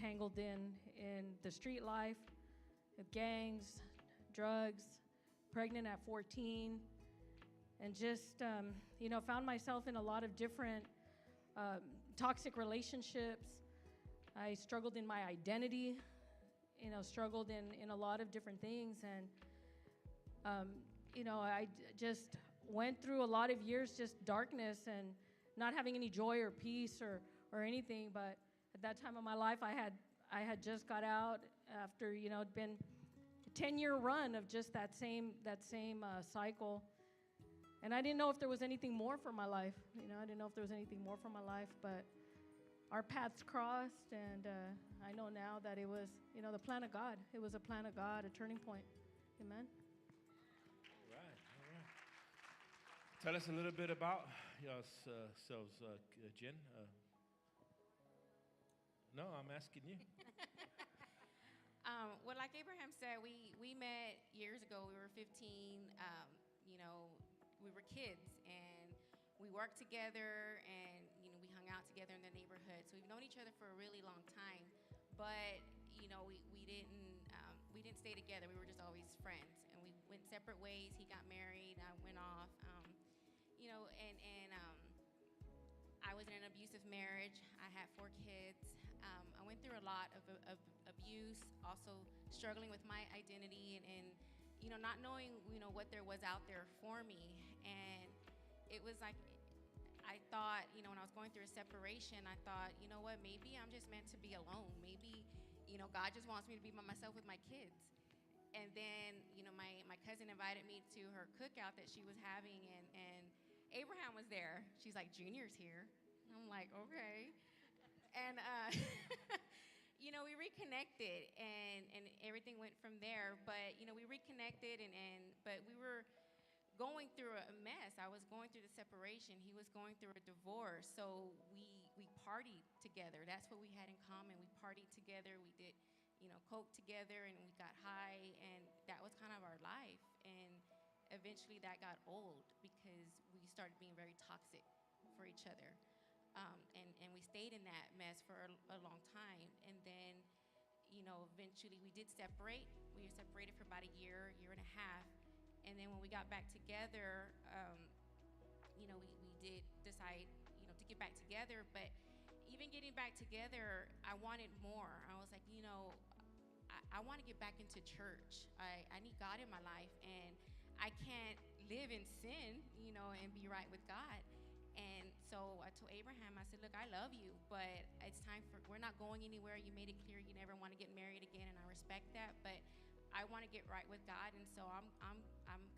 entangled in the street life, gangs, drugs, pregnant at 14, and just, found myself in a lot of different toxic relationships. I struggled in my identity, struggled in a lot of different things. And, I just went through a lot of years, just darkness and not having any joy or peace or anything. But at that time of my life, I had just got out after, it'd been a 10-year run of just that same cycle. And I didn't know if there was anything more for my life. I didn't know if there was anything more for my life, but our paths crossed, and I know now that it was, the plan of God. It was a plan of God, a turning point. Amen. All right. Tell us a little bit about yourselves, Jen. No, I'm asking you. Well, like Abraham said, we met years ago. We were 15. We were kids, and we worked together, and we hung out together in the neighborhood. So we've known each other for a really long time, but we didn't stay together. We were just always friends, and we went separate ways. He got married, I went off, I was in an abusive marriage. I had 4 kids. I went through a lot of abuse, also struggling with my identity and not knowing, what there was out there for me. And it was like, I thought, when I was going through a separation, I thought, what, maybe I'm just meant to be alone. Maybe, God just wants me to be by myself with my kids. And then, my cousin invited me to her cookout that she was having, and Abraham was there. She's like, Junior's here. I'm like, okay. And, we reconnected, and everything went from there. But, we reconnected, but we were going through a mess. I was going through the separation. He was going through a divorce. So we partied together. That's what we had in common. We partied together. We did, coke together, and we got high, and that was kind of our life. And eventually that got old because we started being very toxic for each other. And we stayed in that mess for a long time. And then, eventually we did separate. We were separated for about a year and a half. And then when we got back together, we did decide, to get back together. But even getting back together, I wanted more. I was like, I want to get back into church. I need God in my life, and I can't live in sin, and be right with God. And so I told Abraham, I said, look, I love you, but it's time we're not going anywhere. You made it clear you never want to get married again, and I respect that, but I want to get right with God, and so I'm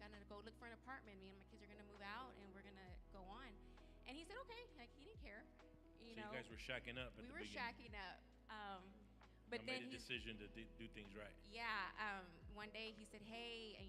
gonna go look for an apartment. Me and my kids are gonna move out, and we're gonna go on. And he said, okay, like he didn't care. So you guys were shacking up at the beginning. We were shacking up. But I then made a decision to do things right. Yeah. One day he said, hey, I